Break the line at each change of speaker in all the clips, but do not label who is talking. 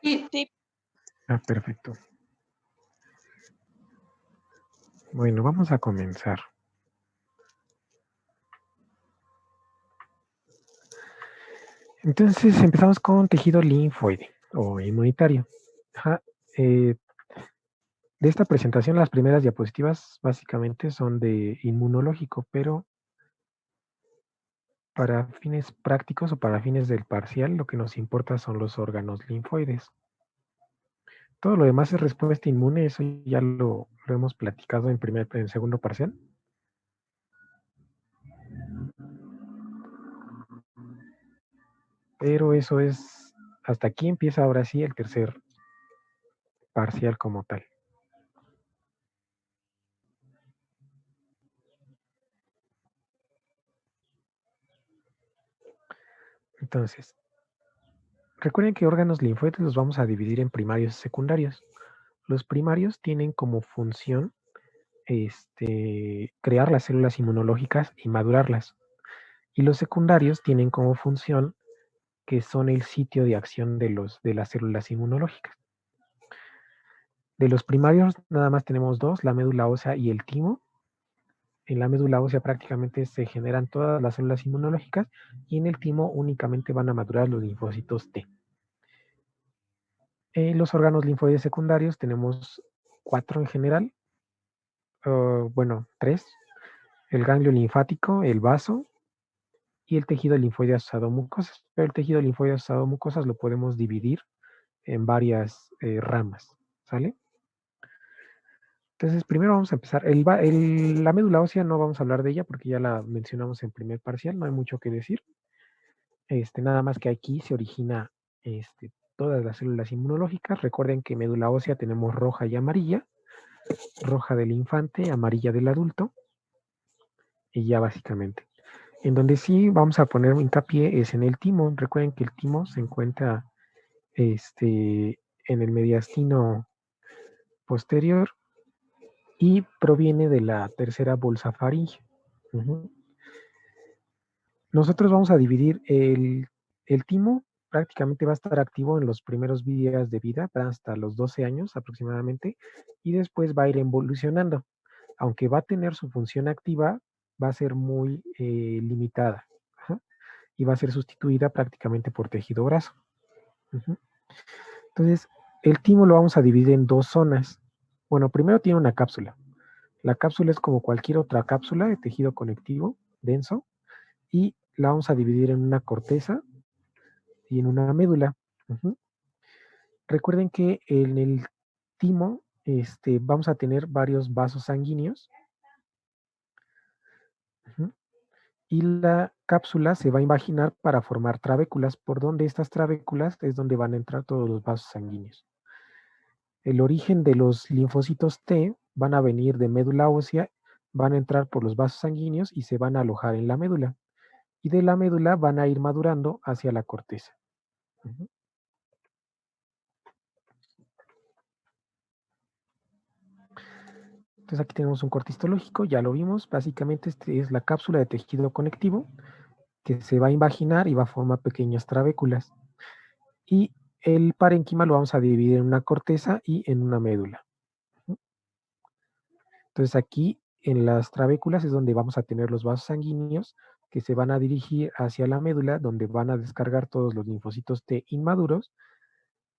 Sí.
Perfecto. Bueno, vamos a comenzar. Entonces empezamos con tejido linfoide o inmunitario. De esta presentación, las primeras diapositivas básicamente son de inmunológico, pero para fines prácticos o para fines del parcial, lo que nos importa son los órganos linfoides. Todo lo demás es respuesta inmune, eso ya lo hemos platicado en segundo parcial. Pero eso es, hasta aquí empieza ahora sí el tercer parcial como tal. Entonces, recuerden que órganos linfoides los vamos a dividir en primarios y secundarios. Los primarios tienen como función crear las células inmunológicas y madurarlas. Y los secundarios tienen como función que son el sitio de acción de las células inmunológicas. De los primarios nada más tenemos dos, la médula ósea y el timo. En la médula ósea prácticamente se generan todas las células inmunológicas y en el timo únicamente van a madurar los linfocitos T. En los órganos linfoides secundarios tenemos 4 en general, bueno, 3, el ganglio linfático, el vaso y el tejido linfoide asociado a mucosas. Pero el tejido linfoide asociado a mucosas lo podemos dividir en varias ramas, ¿sale? Entonces, primero vamos a empezar. La médula ósea no vamos a hablar de ella porque ya la mencionamos en primer parcial, no hay mucho que decir. Nada más que aquí se origina todas las células inmunológicas. Recuerden que médula ósea tenemos roja y amarilla. Roja del infante, amarilla del adulto. Y ya básicamente. En donde sí vamos a poner hincapié es en el timo. Recuerden que el timo se encuentra en el mediastino posterior y proviene de la tercera bolsa faríngea. Nosotros vamos a dividir el timo, prácticamente va a estar activo en los primeros días de vida, hasta los 12 años aproximadamente, y después va a ir evolucionando. Aunque va a tener su función activa, va a ser muy limitada. Y va a ser sustituida prácticamente por tejido graso. Entonces, el timo lo vamos a dividir en dos zonas. Bueno, primero tiene una cápsula. La cápsula es como cualquier otra cápsula de tejido conectivo denso y la vamos a dividir en una corteza y en una médula. Recuerden que en el timo vamos a tener varios vasos sanguíneos. Y la cápsula se va a imaginar para formar trabéculas, por donde estas trabéculas es donde van a entrar todos los vasos sanguíneos. El origen de los linfocitos T van a venir de médula ósea, van a entrar por los vasos sanguíneos y se van a alojar en la médula. Y de la médula van a ir madurando hacia la corteza. Entonces aquí tenemos un corte histológico, ya lo vimos. Básicamente es la cápsula de tejido conectivo que se va a invaginar y va a formar pequeñas trabéculas. Y el parénquima lo vamos a dividir en una corteza y en una médula. Entonces aquí en las trabéculas es donde vamos a tener los vasos sanguíneos que se van a dirigir hacia la médula, donde van a descargar todos los linfocitos T inmaduros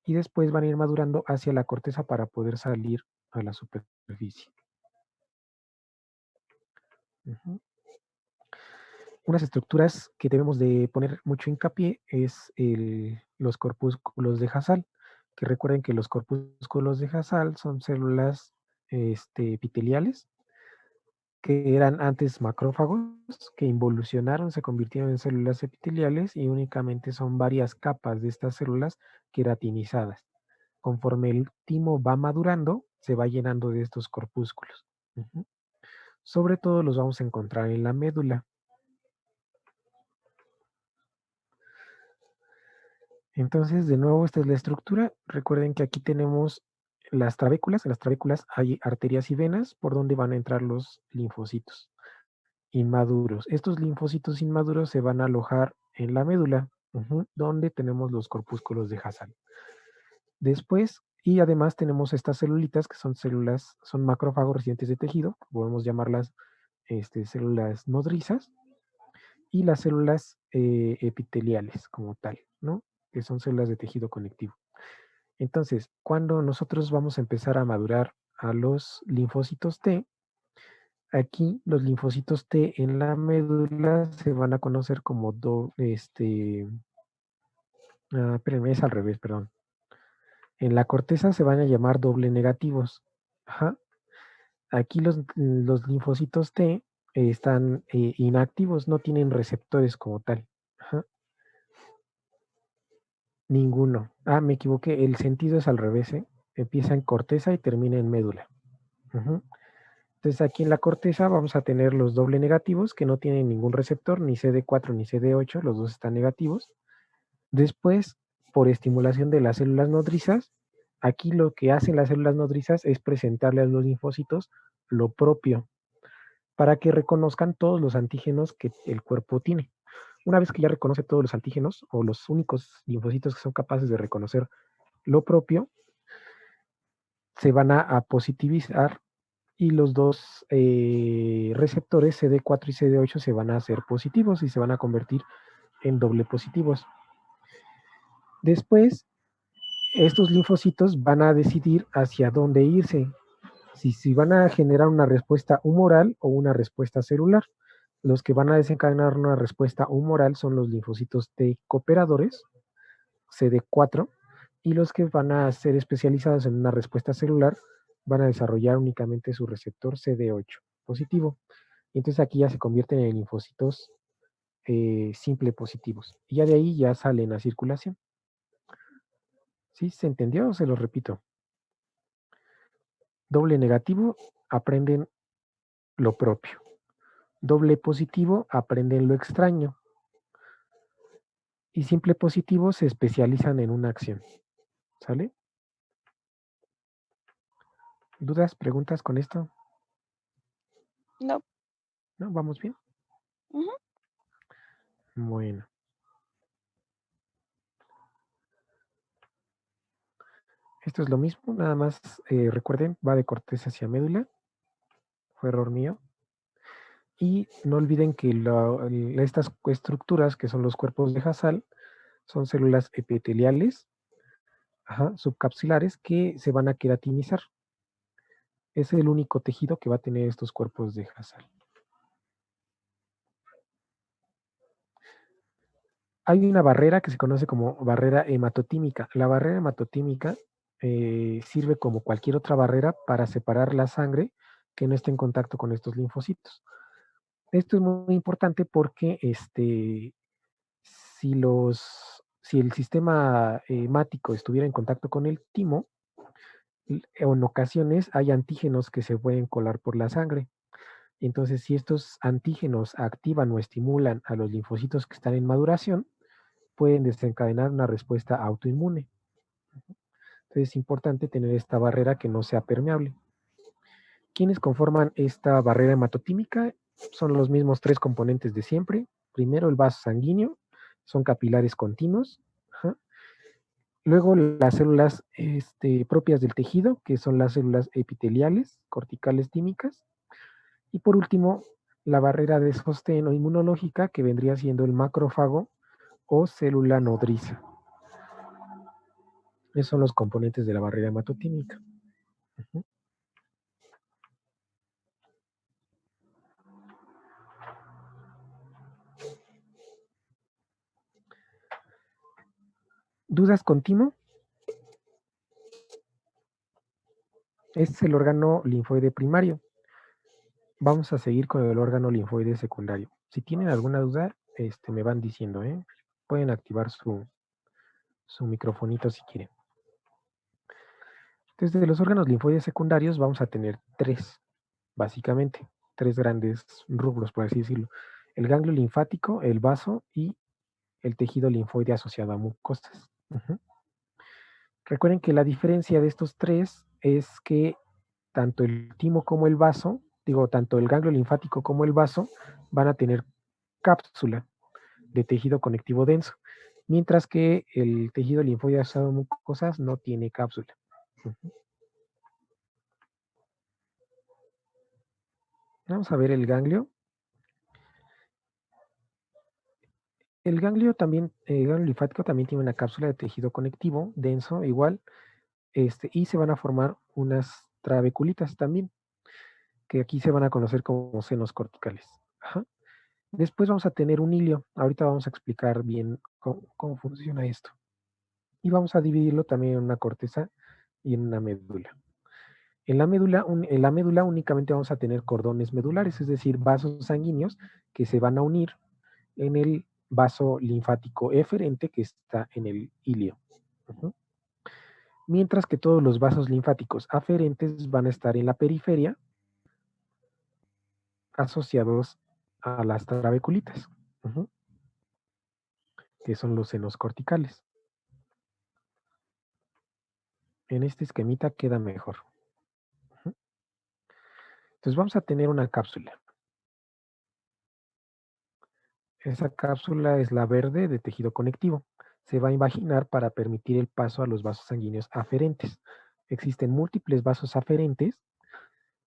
y después van a ir madurando hacia la corteza para poder salir a la superficie. Unas estructuras que debemos de poner mucho hincapié es los corpúsculos de Hassall, que recuerden que los corpúsculos de Hassall son células epiteliales que eran antes macrófagos, que involucionaron, se convirtieron en células epiteliales y únicamente son varias capas de estas células queratinizadas. Conforme el timo va madurando, se va llenando de estos corpúsculos. Sobre todo los vamos a encontrar en la médula. Entonces, de nuevo, esta es la estructura. Recuerden que aquí tenemos las trabéculas. En las trabéculas hay arterias y venas por donde van a entrar los linfocitos inmaduros. Estos linfocitos inmaduros se van a alojar en la médula, donde tenemos los corpúsculos de Hassall. Después, y además tenemos estas celulitas que son células, son macrófagos residentes de tejido, podemos llamarlas células nodrizas, y las células epiteliales como tal, ¿no? Que son células de tejido conectivo. Entonces, cuando nosotros vamos a empezar a madurar a los linfocitos T, aquí los linfocitos T en la médula se van a conocer como espérenme, es al revés, perdón. En la corteza se van a llamar doble negativos. Ajá. Aquí los linfocitos T están inactivos, no tienen receptores como tal. Ajá. Ninguno. Ah, me equivoqué. El sentido es al revés, ¿eh? Empieza en corteza y termina en médula. Ujú. Entonces aquí en la corteza vamos a tener los doble negativos que no tienen ningún receptor, ni CD4 ni CD8, los dos están negativos. Después, por estimulación de las células nodrizas, aquí lo que hacen las células nodrizas es presentarle a los linfocitos lo propio para que reconozcan todos los antígenos que el cuerpo tiene. Una vez que ya reconoce todos los antígenos o los únicos linfocitos que son capaces de reconocer lo propio, se van a positivizar y los dos receptores CD4 y CD8 se van a hacer positivos y se van a convertir en doble positivos. Después, estos linfocitos van a decidir hacia dónde irse, si van a generar una respuesta humoral o una respuesta celular. Los que van a desencadenar una respuesta humoral son los linfocitos T cooperadores, CD4, y los que van a ser especializados en una respuesta celular van a desarrollar únicamente su receptor CD8 positivo. Y entonces aquí ya se convierten en linfocitos simple positivos. Y ya de ahí ya salen a circulación. ¿Sí? ¿Se entendió o se lo repito? Doble negativo, aprenden lo propio. Doble positivo, aprenden lo extraño. Y simple positivo se especializan en una acción. ¿Sale? ¿Dudas, preguntas con esto?
No.
¿No? ¿Vamos bien?
Ujú.
Bueno. Esto es lo mismo, nada más recuerden, va de corteza hacia médula. Fue error mío. Y no olviden que estas estructuras, que son los cuerpos de Hassall, son células epiteliales, subcapsulares, que se van a queratinizar. Es el único tejido que va a tener estos cuerpos de Hassall. Hay una barrera que se conoce como barrera hematotímica. La barrera hematotímica sirve como cualquier otra barrera para separar la sangre que no esté en contacto con estos linfocitos. Esto es muy importante porque si el sistema hemático estuviera en contacto con el timo, en ocasiones hay antígenos que se pueden colar por la sangre. Entonces, si estos antígenos activan o estimulan a los linfocitos que están en maduración, pueden desencadenar una respuesta autoinmune. Entonces, es importante tener esta barrera que no sea permeable. ¿Quiénes conforman esta barrera hematotímica? Son los mismos tres componentes de siempre. Primero, el vaso sanguíneo, son capilares continuos. Ajá. Luego, las células propias del tejido, que son las células epiteliales, corticales tímicas. Y por último, la barrera de sostén o inmunológica, que vendría siendo el macrófago o célula nodriza. Esos son los componentes de la barrera hematotímica. Uh-huh. ¿Dudas con timo? Este es el órgano linfoide primario. Vamos a seguir con el órgano linfoide secundario. Si tienen alguna duda, me van diciendo, ¿eh? Pueden activar su microfonito si quieren. Entonces, de los órganos linfoides secundarios vamos a tener tres, básicamente, tres grandes rubros, por así decirlo. El ganglio linfático, el vaso y el tejido linfoide asociado a mucosas. Uh-huh. Recuerden que la diferencia de estos tres es que tanto el timo como el vaso, tanto el ganglio linfático como el vaso van a tener cápsula de tejido conectivo denso. mientras que el tejido linfoide asociado a mucosas no tiene cápsula. Ujú. Vamos a ver el ganglio. El ganglio también, el ganglio linfático también tiene una cápsula de tejido conectivo denso, igual, y se van a formar unas trabeculitas también, que aquí se van a conocer como senos corticales. Ajá. Después vamos a tener un hilio. Ahorita vamos a explicar bien cómo funciona esto. Y vamos a dividirlo también en una corteza y en una médula. En la médula únicamente vamos a tener cordones medulares, es decir, vasos sanguíneos que se van a unir en el vaso linfático eferente que está en el ilio. Ujú. Mientras que todos los vasos linfáticos aferentes van a estar en la periferia asociados a las trabeculitas, ujú, que son los senos corticales. En este esquemita queda mejor. Ujú. Entonces vamos a tener una cápsula. Esa cápsula es la verde de tejido conectivo. Se va a invaginar para permitir el paso a los vasos sanguíneos aferentes. Existen múltiples vasos aferentes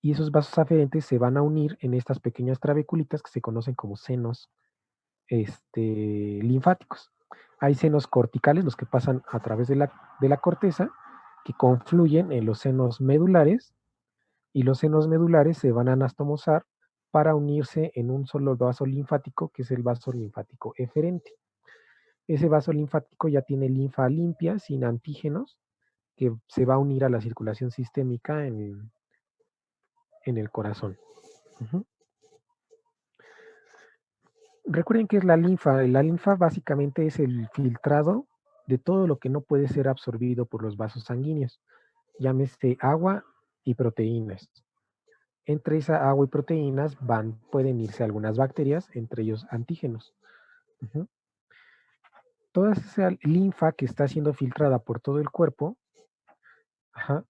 y esos vasos aferentes se van a unir en estas pequeñas trabeculitas que se conocen como senos linfáticos. Hay senos corticales, los que pasan a través de la corteza, que confluyen en los senos medulares y los senos medulares se van a anastomosar para unirse en un solo vaso linfático, que es el vaso linfático eferente. Ese vaso linfático ya tiene linfa limpia, sin antígenos, que se va a unir a la circulación sistémica en el corazón. Ujú. Recuerden que es la linfa. La linfa básicamente es el filtrado de todo lo que no puede ser absorbido por los vasos sanguíneos, llámese agua y proteínas. Entre esa agua y proteínas pueden irse algunas bacterias, entre ellos antígenos. Ujú. Toda esa linfa que está siendo filtrada por todo el cuerpo, ajá,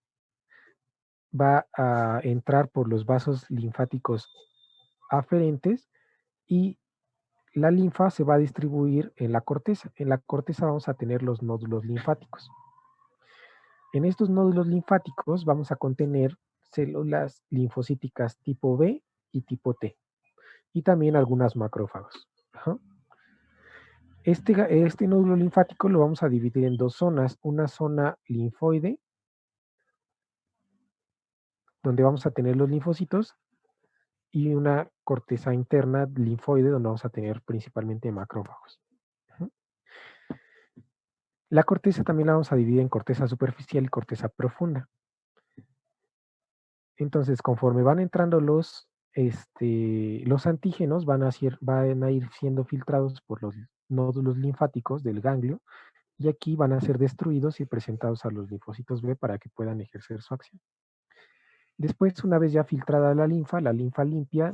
va a entrar por los vasos linfáticos aferentes y la linfa se va a distribuir en la corteza. En la corteza vamos a tener los nódulos linfáticos. En estos nódulos linfáticos vamos a contener células linfocíticas tipo B y tipo T, y también algunas macrófagos. Ajá. Este nódulo linfático lo vamos a dividir en dos zonas. Una zona linfoide, donde vamos a tener los linfocitos, y una corteza interna linfoide, donde vamos a tener principalmente macrófagos. Ujú. La corteza también la vamos a dividir en corteza superficial y corteza profunda. Entonces, conforme van entrando los antígenos, van a ir siendo filtrados por los nódulos linfáticos del ganglio y aquí van a ser destruidos y presentados a los linfocitos B para que puedan ejercer su acción. Después, una vez ya filtrada la linfa limpia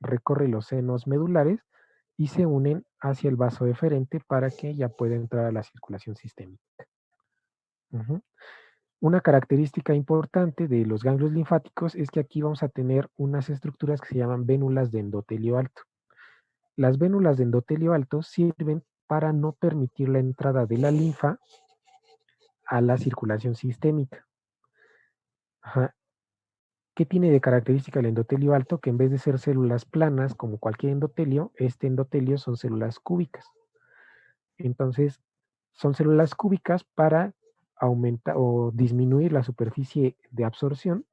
recorre los senos medulares y se unen hacia el vaso eferente para que ya pueda entrar a la circulación sistémica. Ujú. Una característica importante de los ganglios linfáticos es que aquí vamos a tener unas estructuras que se llaman vénulas de endotelio alto. Las vénulas de endotelio alto sirven para no permitir la entrada de la linfa a la circulación sistémica. Ajá. ¿Qué tiene de característica el endotelio alto? Que en vez de ser células planas como cualquier endotelio, este endotelio son células cúbicas. Entonces, son células cúbicas para aumentar o disminuir la superficie de absorción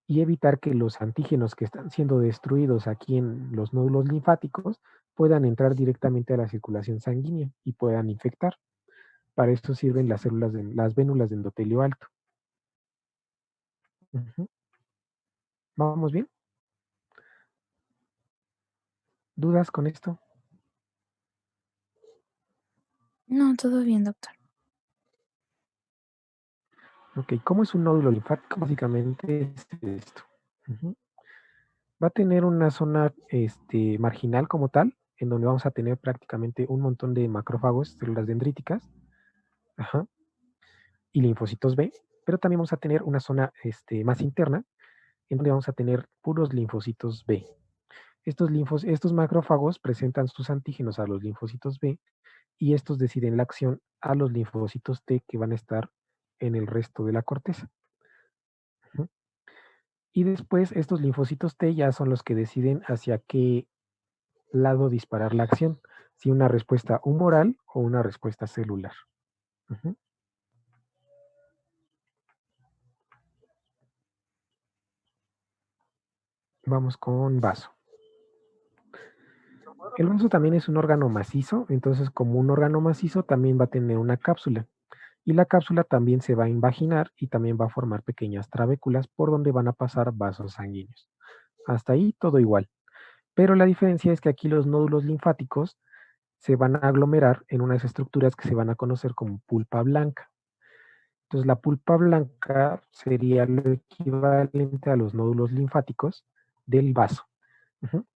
y evitar que los antígenos que están siendo destruidos aquí en los nódulos linfáticos puedan entrar directamente a la circulación sanguínea y puedan infectar. Para esto sirven las vénulas de endotelio alto. Ujú. ¿Vamos bien? ¿Dudas con esto?
No, todo bien, doctor.
Ok, ¿cómo es un nódulo linfático? Básicamente es esto. Ujú. Va a tener una zona marginal como tal, en donde vamos a tener prácticamente un montón de macrófagos, células dendríticas, ajá, y linfocitos B, pero también vamos a tener una zona más interna, en donde vamos a tener puros linfocitos B. Estos macrófagos presentan sus antígenos a los linfocitos B y estos deciden la acción a los linfocitos T que van a estar en el resto de la corteza. Ujú. Y después estos linfocitos T ya son los que deciden hacia qué lado disparar la acción, si una respuesta humoral o una respuesta celular. Ujú. Vamos con vaso. El vaso también es un órgano macizo, entonces como un órgano macizo también va a tener una cápsula. Y la cápsula también se va a invaginar y también va a formar pequeñas trabéculas por donde van a pasar vasos sanguíneos. Hasta ahí todo igual. Pero la diferencia es que aquí los nódulos linfáticos se van a aglomerar en unas estructuras que se van a conocer como pulpa blanca. Entonces la pulpa blanca sería lo equivalente a los nódulos linfáticos del vaso. Ujú.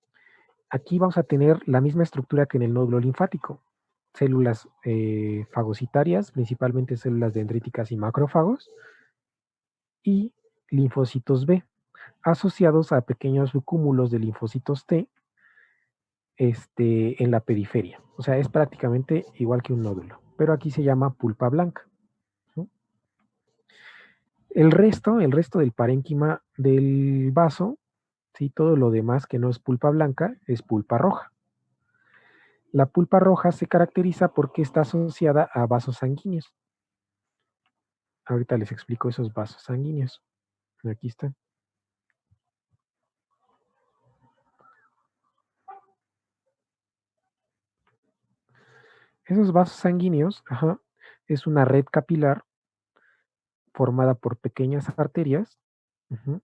Aquí vamos a tener la misma estructura que en el nódulo linfático. Células fagocitarias, principalmente células dendríticas y macrófagos, y linfocitos B, asociados a pequeños cúmulos de linfocitos T en la periferia. O sea, es prácticamente igual que un nódulo, pero aquí se llama pulpa blanca. ¿Sí? El resto del parénquima del vaso, ¿sí? Todo lo demás que no es pulpa blanca es pulpa roja. La pulpa roja se caracteriza porque está asociada a vasos sanguíneos. Ahorita les explico esos vasos sanguíneos. Aquí están. Esos vasos sanguíneos, ajá, es una red capilar formada por pequeñas arterias, ujú,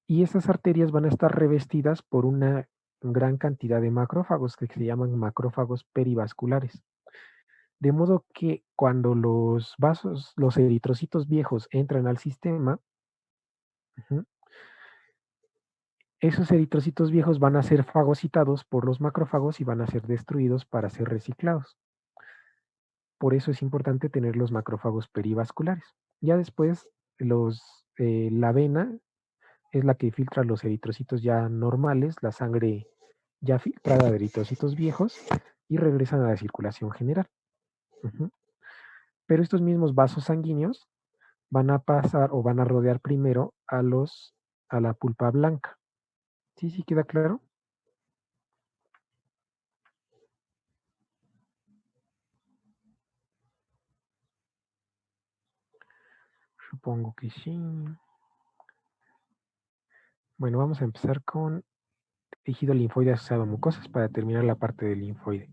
y esas arterias van a estar revestidas por una gran cantidad de macrófagos que se llaman macrófagos perivasculares. De modo que cuando los vasos, los eritrocitos viejos entran al sistema, ujú, esos eritrocitos viejos van a ser fagocitados por los macrófagos y van a ser destruidos para ser reciclados. Por eso es importante tener los macrófagos perivasculares. Ya después, la vena es la que filtra los eritrocitos ya normales, la sangre ya filtrada de eritrocitos viejos y regresan a la circulación general. Ujú. Pero estos mismos vasos sanguíneos van a pasar o van a rodear primero a la pulpa blanca. ¿Sí, sí queda claro? Supongo que sí. Bueno, vamos a empezar con tejido linfoide asociado a mucosas para terminar la parte del linfoide.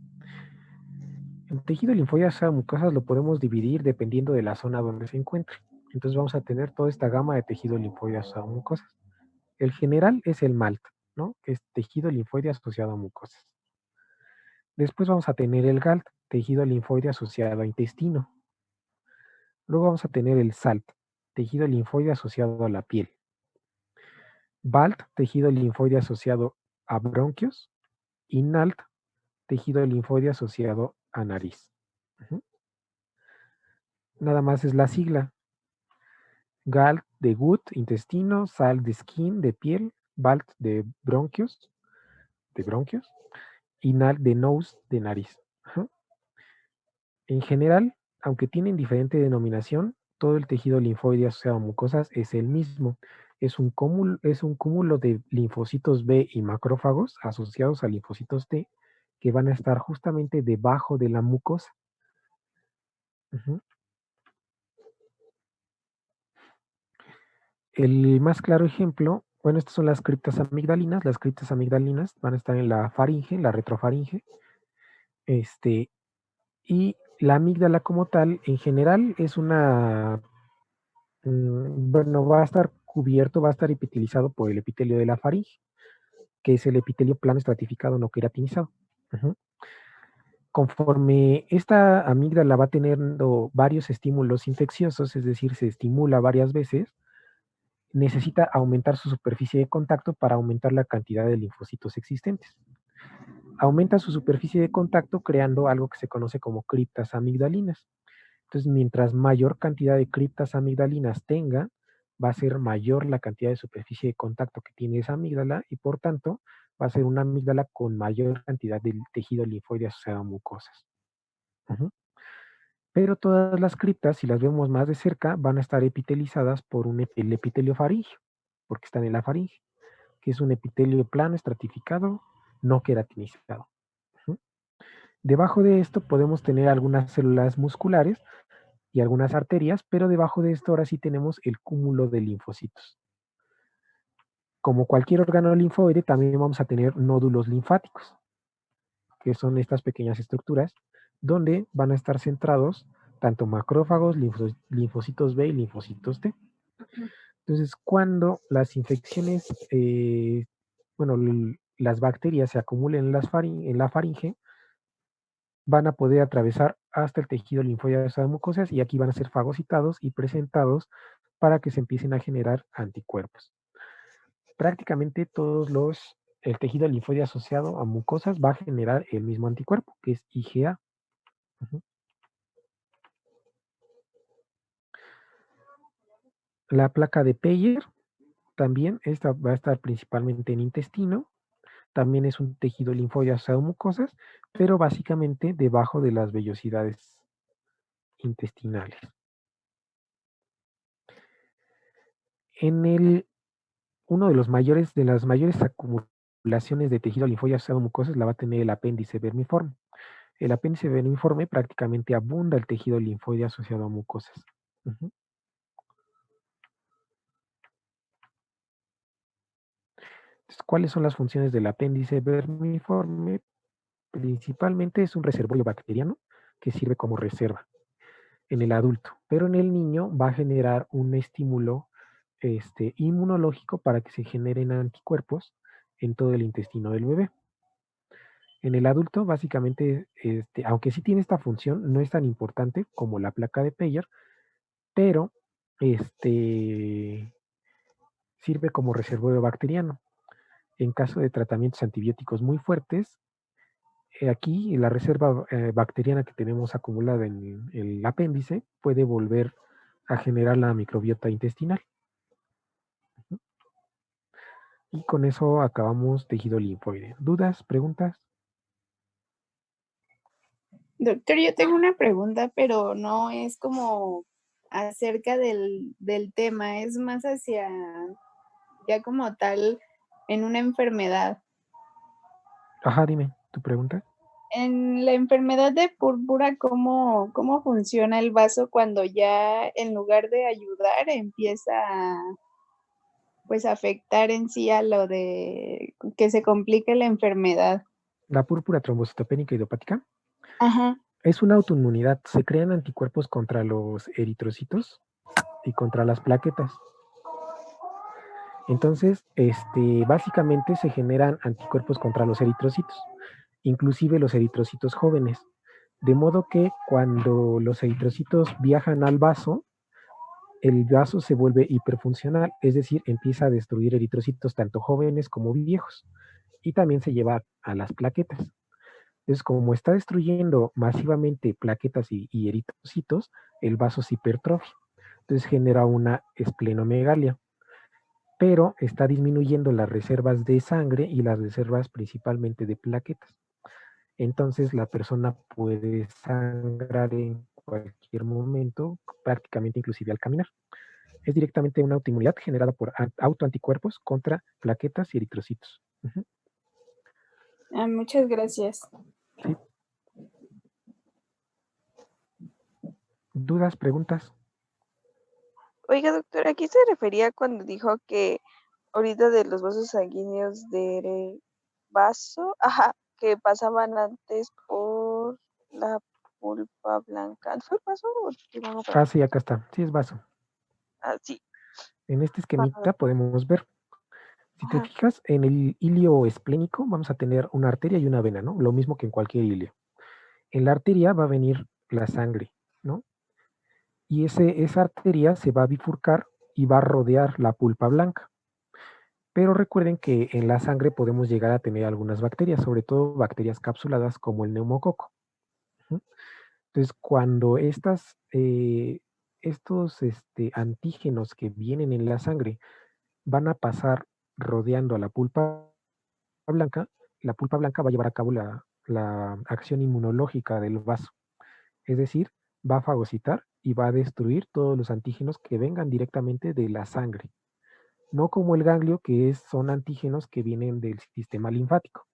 El tejido linfoide asociado a mucosas lo podemos dividir dependiendo de la zona donde se encuentre. Entonces vamos a tener toda esta gama de tejido linfoide asociado a mucosas. El general es el MALT, ¿no? Que es tejido linfoide asociado a mucosas. Después vamos a tener el GALT, tejido linfoide asociado a intestino. Luego vamos a tener el SALT, tejido linfoide asociado a la piel. BALT, tejido linfoide asociado a bronquios. Y NALT, tejido linfoide asociado a nariz. Ujú. Nada más es la sigla. GALT de gut, intestino, SALT de skin, de piel, BALT de bronquios, y NALT de nose, de nariz. Ajá. En general, aunque tienen diferente denominación, todo el tejido linfoide asociado a mucosas es el mismo. Es un cúmulo de linfocitos B y macrófagos asociados a linfocitos T que van a estar justamente debajo de la mucosa. Ujú. El más claro ejemplo, bueno, estas son las criptas amigdalinas. Las criptas amigdalinas van a estar en la faringe, la retrofaringe. Este, y la amígdala como tal, en general, es bueno, va a estar cubierto, va a estar epitelizado por el epitelio de la faringe, que es el epitelio plano estratificado no queratinizado. Ujú. Conforme esta amígdala va teniendo varios estímulos infecciosos, es decir, se estimula varias veces, necesita aumentar su superficie de contacto para aumentar la cantidad de linfocitos existentes. Aumenta su superficie de contacto creando algo que se conoce como criptas amigdalinas. Entonces, mientras mayor cantidad de criptas amigdalinas tenga, va a ser mayor la cantidad de superficie de contacto que tiene esa amígdala y por tanto va a ser una amígdala con mayor cantidad del tejido linfoide asociado a mucosas. Ujú. Pero todas las criptas, si las vemos más de cerca, van a estar epitelizadas por el epitelio faríngeo, porque están en la faringe, que es un epitelio plano, estratificado, no queratinizado. Ujú. Debajo de esto podemos tener algunas células musculares y algunas arterias, pero debajo de esto ahora sí tenemos el cúmulo de linfocitos. Como cualquier órgano linfoide, también vamos a tener nódulos linfáticos, que son estas pequeñas estructuras donde van a estar centrados tanto macrófagos, linfocitos B y linfocitos T. Entonces, cuando las infecciones, bueno, las bacterias se acumulen en la faringe, van a poder atravesar hasta el tejido linfoide de las mucosas y aquí van a ser fagocitados y presentados para que se empiecen a generar anticuerpos. Prácticamente el tejido linfoide asociado a mucosas va a generar el mismo anticuerpo, que es IgA. Ujú. La placa de Peyer también, esta va a estar principalmente en intestino, también es un tejido linfoide asociado a mucosas, pero básicamente debajo de las vellosidades intestinales. Uno de las mayores acumulaciones de tejido linfoide asociado a mucosas la va a tener el apéndice vermiforme. El apéndice vermiforme prácticamente abunda el tejido linfoide asociado a mucosas. Ujú. Entonces, ¿cuáles son las funciones del apéndice vermiforme? Principalmente es un reservorio bacteriano que sirve como reserva en el adulto, pero en el niño va a generar un estímulo inmunológico para que se generen anticuerpos en todo el intestino del bebé. En el adulto, básicamente, aunque sí tiene esta función, no es tan importante como la placa de Peyer, pero sirve como reservorio bacteriano. En caso de tratamientos antibióticos muy fuertes, aquí la reserva bacteriana que tenemos acumulada en el apéndice puede volver a generar la microbiota intestinal. Y con eso acabamos tejido linfoide. ¿Dudas? ¿Preguntas?
Doctor, yo tengo una pregunta, pero no es como acerca del tema, es más hacia ya como tal en una enfermedad.
Ajá, dime, ¿tu pregunta?
En la enfermedad de púrpura, ¿cómo funciona el vaso cuando ya en lugar de ayudar empieza a, pues, afectar en sí a lo de que se complique la enfermedad?
La púrpura trombocitopénica idiopática
Ajá.
es una autoinmunidad. Se crean anticuerpos contra los eritrocitos y contra las plaquetas. Entonces, básicamente se generan anticuerpos contra los eritrocitos, inclusive los eritrocitos jóvenes. De modo que cuando los eritrocitos viajan al vaso, el vaso se vuelve hiperfuncional, es decir, empieza a destruir eritrocitos tanto jóvenes como viejos. Y también se lleva a las plaquetas. Entonces, como está destruyendo masivamente plaquetas y eritrocitos, el vaso se hipertrofia. Entonces genera una esplenomegalia, pero está disminuyendo las reservas de sangre y las reservas principalmente de plaquetas. Entonces la persona puede sangrar en cualquier momento, prácticamente inclusive al caminar. Es directamente una autoinmunidad generada por autoanticuerpos contra plaquetas y eritrocitos. Ujú.
Ah, muchas gracias.
Sí. ¿Dudas, preguntas?
Oiga, doctor, ¿a qué se refería cuando dijo que ahorita de los vasos sanguíneos del vaso, ajá, que pasaban antes por la pulpa blanca? ¿Fue el vaso o estoy mal otra
Ah,
vez?
sí, acá está. Sí, es vaso.
Ah, sí.
En este
Ah,
esquemita podemos ver, si te
ajá.
fijas, en el ilio esplénico vamos a tener una arteria y una vena, ¿no? Lo mismo que en cualquier ilio. En la arteria va a venir la sangre, ¿no? Y esa arteria se va a bifurcar y va a rodear la pulpa blanca. Pero recuerden que en la sangre podemos llegar a tener algunas bacterias, sobre todo bacterias capsuladas como el neumococo. Ujú. Entonces, cuando estos antígenos que vienen en la sangre van a pasar rodeando a la pulpa blanca, la pulpa blanca va a llevar a cabo la acción inmunológica del vaso. Es decir, va a fagocitar y va a destruir todos los antígenos que vengan directamente de la sangre. No como el ganglio, que son antígenos que vienen del sistema linfático.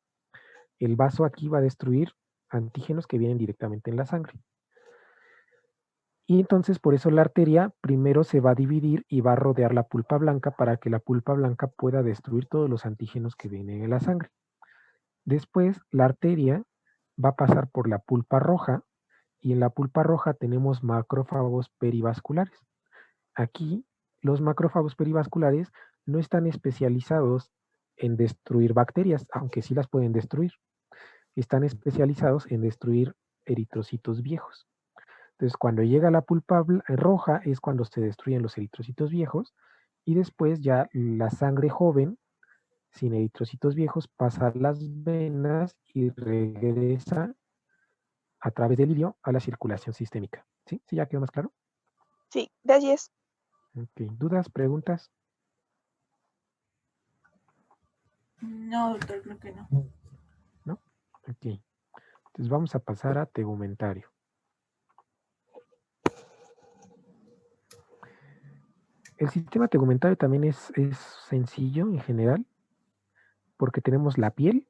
El vaso aquí va a destruir antígenos que vienen directamente en la sangre. Y entonces por eso la arteria primero se va a dividir y va a rodear la pulpa blanca para que la pulpa blanca pueda destruir todos los antígenos que vienen en la sangre. Después la arteria va a pasar por la pulpa roja y en la pulpa roja tenemos macrófagos perivasculares. Aquí los macrófagos perivasculares no están especializados en destruir bacterias, aunque sí las pueden destruir. Están especializados en destruir eritrocitos viejos. Entonces, cuando llega la pulpa roja es cuando se destruyen los eritrocitos viejos y después ya la sangre joven, sin eritrocitos viejos, pasa a las venas y regresa a través del ileo a la circulación sistémica. ¿Sí? ¿Sí ya quedó más claro?
Sí, gracias.
Okay. ¿Dudas, preguntas?
No, doctor, creo que no.
¿No? Ok. Entonces vamos a pasar a tegumentario. El sistema tegumentario también es sencillo en general porque tenemos la piel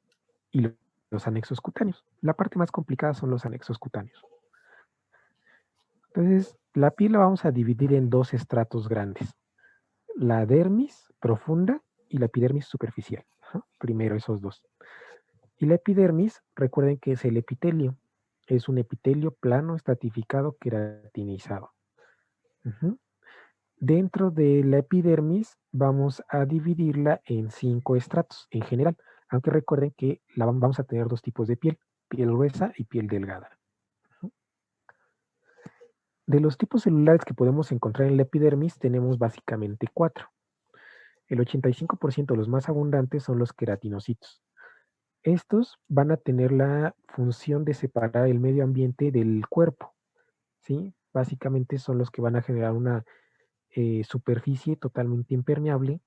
y los anexos cutáneos. La parte más complicada son los anexos cutáneos. Entonces, la piel la vamos a dividir en dos estratos grandes. La dermis profunda y la epidermis superficial. Ajá. Primero esos dos. Y la epidermis, recuerden que es el epitelio. Es un epitelio plano, estratificado, queratinizado. Dentro de la epidermis vamos a dividirla en 5 estratos en general, aunque recuerden que vamos a tener dos tipos de piel gruesa y piel delgada. De los tipos celulares que podemos encontrar en la epidermis tenemos básicamente 4. El 85% de los más abundantes son los queratinocitos. Estos van a tener la función de separar el medio ambiente del cuerpo, ¿sí? Básicamente son los que van a generar una superficie totalmente impermeable,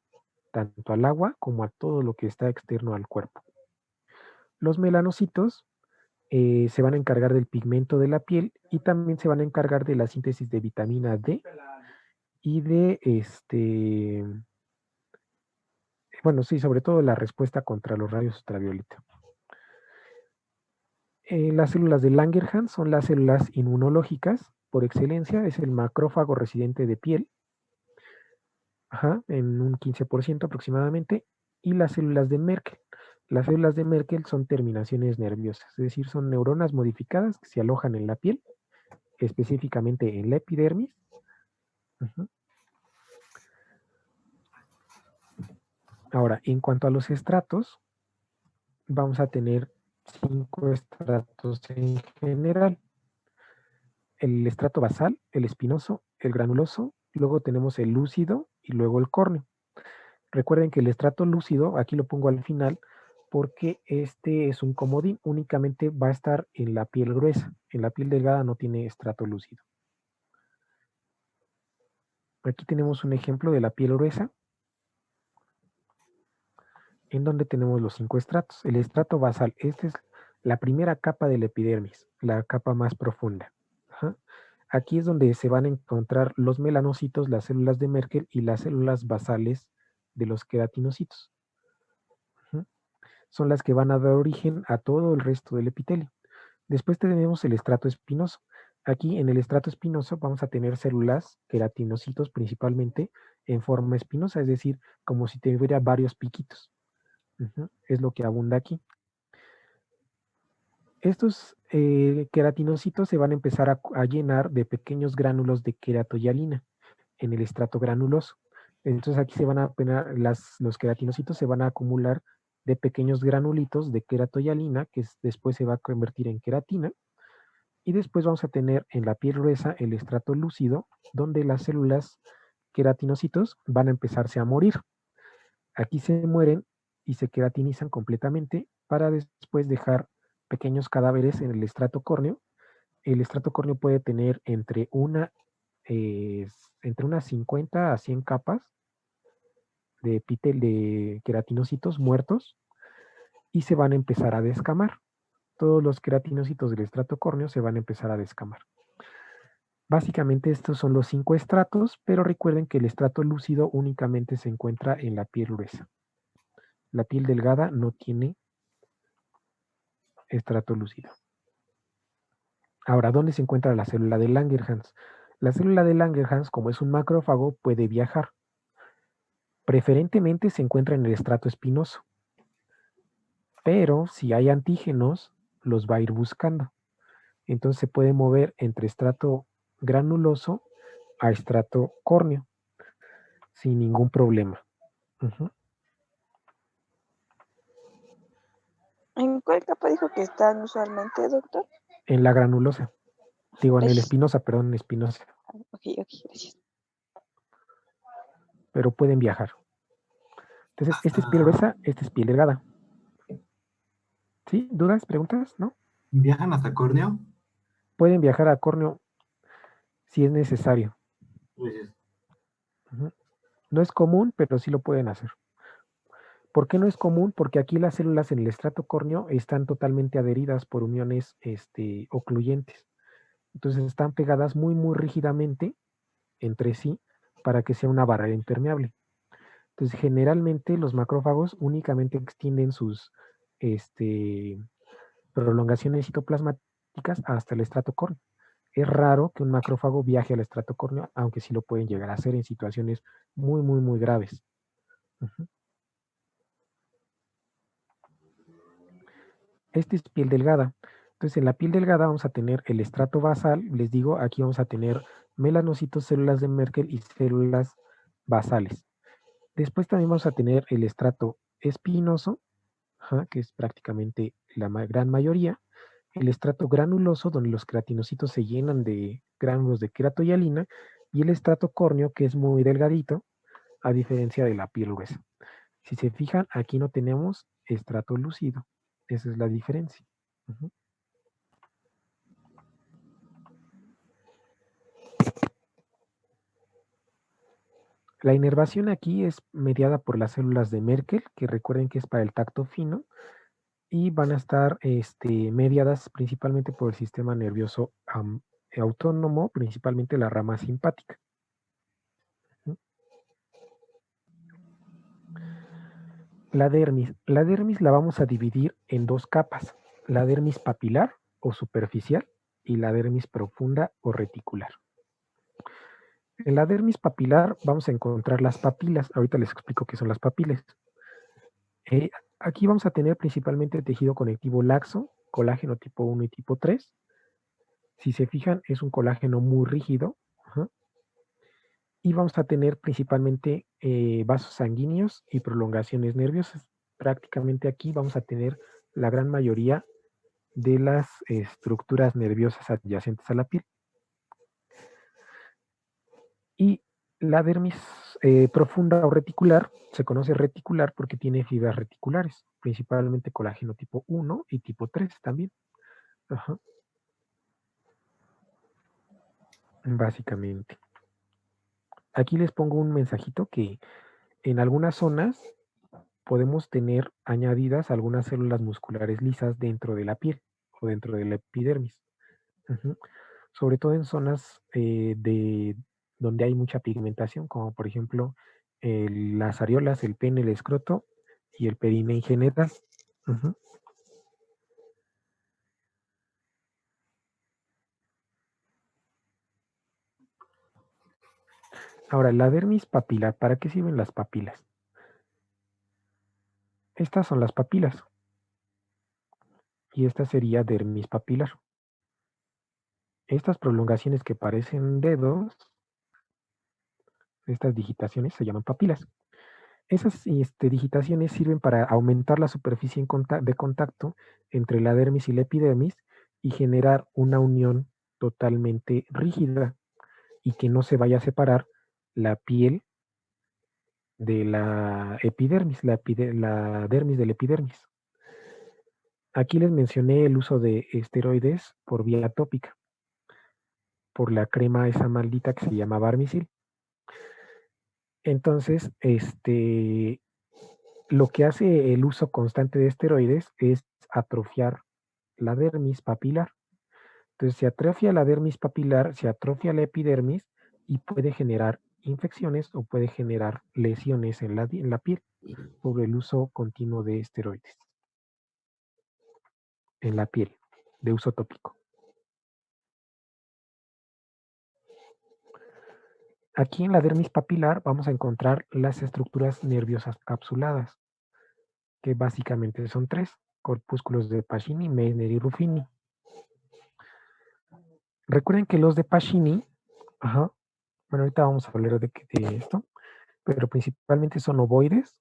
tanto al agua como a todo lo que está externo al cuerpo. Los melanocitos se van a encargar del pigmento de la piel y también se van a encargar de la síntesis de vitamina D y de, bueno, sí, sobre todo la respuesta contra los rayos ultravioleta. Las células de Langerhans son las células inmunológicas por excelencia, es el macrófago residente de piel, en un 15% aproximadamente, y las células de Merkel. Las células de Merkel son terminaciones nerviosas, es decir, son neuronas modificadas que se alojan en la piel, específicamente en la epidermis. Ahora, en cuanto a los estratos, vamos a tener 5 estratos en general. El estrato basal, el espinoso, el granuloso, luego tenemos el lúcido y luego el córneo. Recuerden que el estrato lúcido, aquí lo pongo al final, porque este es un comodín, únicamente va a estar en la piel gruesa, en la piel delgada no tiene estrato lúcido. Aquí tenemos un ejemplo de la piel gruesa, en donde tenemos los 5 estratos. El estrato basal, esta es la primera capa de la epidermis, la capa más profunda. Aquí es donde se van a encontrar los melanocitos, las células de Merkel y las células basales de los queratinocitos. Son las que van a dar origen a todo el resto del epitelio. Después tenemos el estrato espinoso. Aquí en el estrato espinoso vamos a tener células, queratinocitos principalmente, en forma espinosa, es decir, como si tuviera varios piquitos. Es lo que abunda aquí. Estos queratinocitos se van a empezar a llenar de pequeños gránulos de queratoyalina en el estrato granuloso. Entonces aquí se van a apenar, los queratinocitos se van a acumular de pequeños granulitos de queratoyalina que después se va a convertir en queratina. Y después vamos a tener en la piel gruesa el estrato lúcido, donde las células queratinocitos van a empezarse a morir. Aquí se mueren y se queratinizan completamente para después dejar pequeños cadáveres en el estrato córneo. El estrato córneo puede tener entre unas 50 a 100 capas de queratinocitos muertos. y se van a empezar a descamar. Todos los queratinocitos del estrato córneo se van a empezar a descamar. Básicamente estos son los 5 estratos, pero recuerden que el estrato lúcido únicamente se encuentra en la piel gruesa. La piel delgada no tiene estrato lúcido. Ahora, ¿dónde se encuentra la célula de Langerhans? La célula de Langerhans, como es un macrófago, puede viajar. Preferentemente se encuentra en el estrato espinoso, pero si hay antígenos, los va a ir buscando. Entonces se puede mover entre estrato granuloso a estrato córneo sin ningún problema.
¿En cuál capa dijo que están usualmente, doctor?
En la granulosa. Digo, en el
Gracias.
espinosa, perdón, espinosa.
Ok, gracias.
Pero pueden viajar. Entonces, esta es piel gruesa, esta es piel delgada. ¿Sí? ¿Dudas? ¿Preguntas? ¿No?
¿Viajan hasta córneo?
Pueden viajar a córneo si es necesario.
Pues,
No es común, pero sí lo pueden hacer. ¿Por qué no es común? Porque aquí las células en el estrato córneo están totalmente adheridas por uniones ocluyentes. Entonces están pegadas muy, muy rígidamente entre sí para que sea una barrera impermeable. Entonces generalmente los macrófagos únicamente extienden sus prolongaciones citoplasmáticas hasta el estrato córneo. Es raro que un macrófago viaje al estrato córneo, aunque sí lo pueden llegar a hacer en situaciones muy, muy, muy graves. Esta es piel delgada. Entonces, en la piel delgada vamos a tener el estrato basal. Les digo, aquí vamos a tener melanocitos, células de Merkel y células basales. Después también vamos a tener el estrato espinoso, que es prácticamente la gran mayoría. El estrato granuloso, donde los queratinocitos se llenan de gránulos de queratohialina. Y el estrato córneo, que es muy delgadito, a diferencia de la piel gruesa. Si se fijan, aquí no tenemos estrato lúcido. Esa es la diferencia. La inervación aquí es mediada por las células de Merkel, que recuerden que es para el tacto fino, y van a estar mediadas principalmente por el sistema nervioso autónomo, principalmente la rama simpática. La dermis. La dermis la vamos a dividir en 2 capas, la dermis papilar o superficial y la dermis profunda o reticular. En la dermis papilar vamos a encontrar las papilas. Ahorita les explico qué son las papilas. Aquí vamos a tener principalmente tejido conectivo laxo, colágeno tipo 1 y tipo 3. Si se fijan, es un colágeno muy rígido. Y vamos a tener principalmente vasos sanguíneos y prolongaciones nerviosas. Prácticamente aquí vamos a tener la gran mayoría de las estructuras nerviosas adyacentes a la piel. Y la dermis profunda o reticular se conoce reticular porque tiene fibras reticulares, principalmente colágeno tipo 1 y tipo 3 también. Básicamente. Aquí les pongo un mensajito que en algunas zonas podemos tener añadidas algunas células musculares lisas dentro de la piel o dentro de la epidermis. Sobre todo en zonas donde hay mucha pigmentación, como por ejemplo las areolas, el pene, el escroto y el perine en general. Ahora, la dermis papilar, ¿para qué sirven las papilas? Estas son las papilas. Y esta sería dermis papilar. Estas prolongaciones que parecen dedos, estas digitaciones se llaman papilas. Esas digitaciones sirven para aumentar la superficie de contacto entre la dermis y la epidermis y generar una unión totalmente rígida y que no se vaya a separar la piel de la epidermis, la dermis de la epidermis. Aquí les mencioné el uso de esteroides por vía tópica, por la crema esa maldita que se llama Barmisil. Entonces, lo que hace el uso constante de esteroides es atrofiar la dermis papilar. Entonces se atrofia la dermis papilar, se atrofia la epidermis y puede generar infecciones o puede generar lesiones en la piel por el uso continuo de esteroides en la piel, de uso tópico. Aquí en la dermis papilar vamos a encontrar las estructuras nerviosas capsuladas, que básicamente son 3, corpúsculos de Pacini, Meissner y Ruffini. Recuerden que los de Pacini, bueno, ahorita vamos a hablar de esto, pero principalmente son ovoides,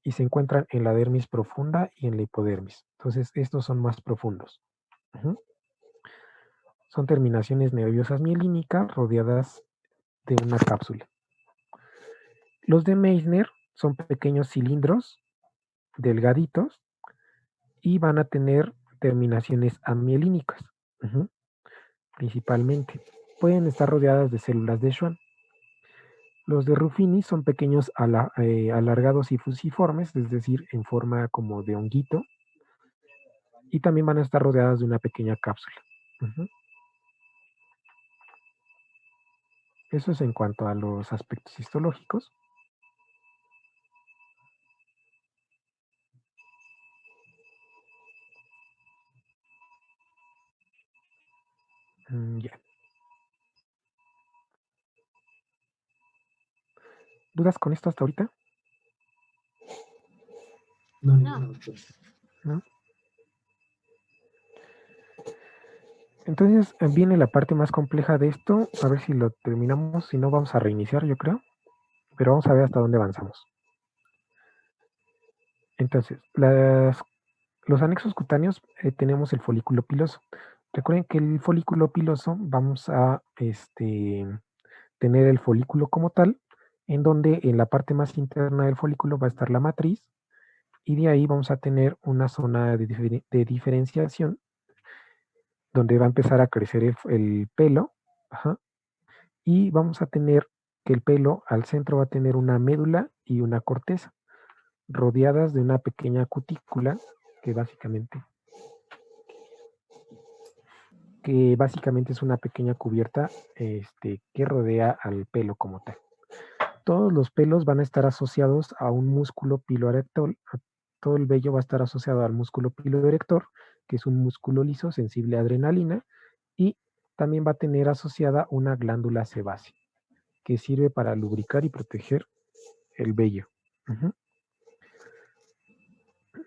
y se encuentran en la dermis profunda y en la hipodermis. Entonces, estos son más profundos. Son terminaciones nerviosas mielínicas rodeadas de una cápsula. Los de Meissner son pequeños cilindros delgaditos y van a tener terminaciones amielínicas, principalmente. Pueden estar rodeadas de células de Schwann. Los de Ruffini son pequeños alargados y fusiformes, es decir, en forma como de honguito, y también van a estar rodeadas de una pequeña cápsula. Eso es en cuanto a los aspectos histológicos. Ya. ¿Dudas con esto hasta ahorita?
No, ninguna, doctor.
¿No? Entonces viene la parte más compleja de esto. A ver si lo terminamos. Si no, vamos a reiniciar, yo creo. Pero vamos a ver hasta dónde avanzamos. Entonces, los anexos cutáneos tenemos el folículo piloso. Recuerden que el folículo piloso vamos a tener el folículo como tal, en donde en la parte más interna del folículo va a estar la matriz, y de ahí vamos a tener una zona de diferenciación, donde va a empezar a crecer el pelo, y vamos a tener que el pelo al centro va a tener una médula y una corteza, rodeadas de una pequeña cutícula que básicamente es una pequeña cubierta que rodea al pelo como tal. Todos los pelos van a estar asociados a un músculo piloerector. Todo el vello va a estar asociado al músculo piloerector, que es un músculo liso sensible a adrenalina, y también va a tener asociada una glándula sebácea, que sirve para lubricar y proteger el vello.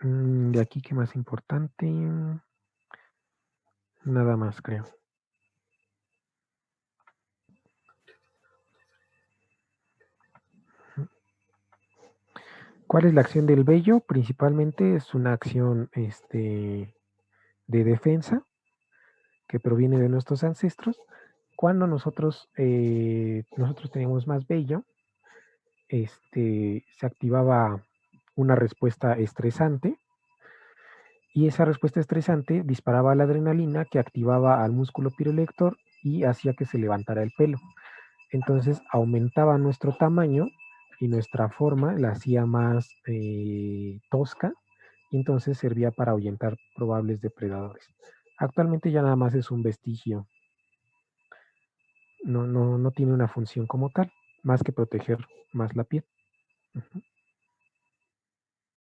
De aquí, ¿qué más importante? Nada más, creo. ¿Cuál es la acción del vello? Principalmente es una acción de defensa que proviene de nuestros ancestros. Cuando nosotros teníamos más vello, se activaba una respuesta estresante, y esa respuesta estresante disparaba la adrenalina, que activaba al músculo piroelector y hacía que se levantara el pelo. Entonces aumentaba nuestro tamaño y nuestra forma la hacía más tosca, y entonces servía para ahuyentar probables depredadores. Actualmente ya nada más es un vestigio. No tiene una función como tal, más que proteger más la piel.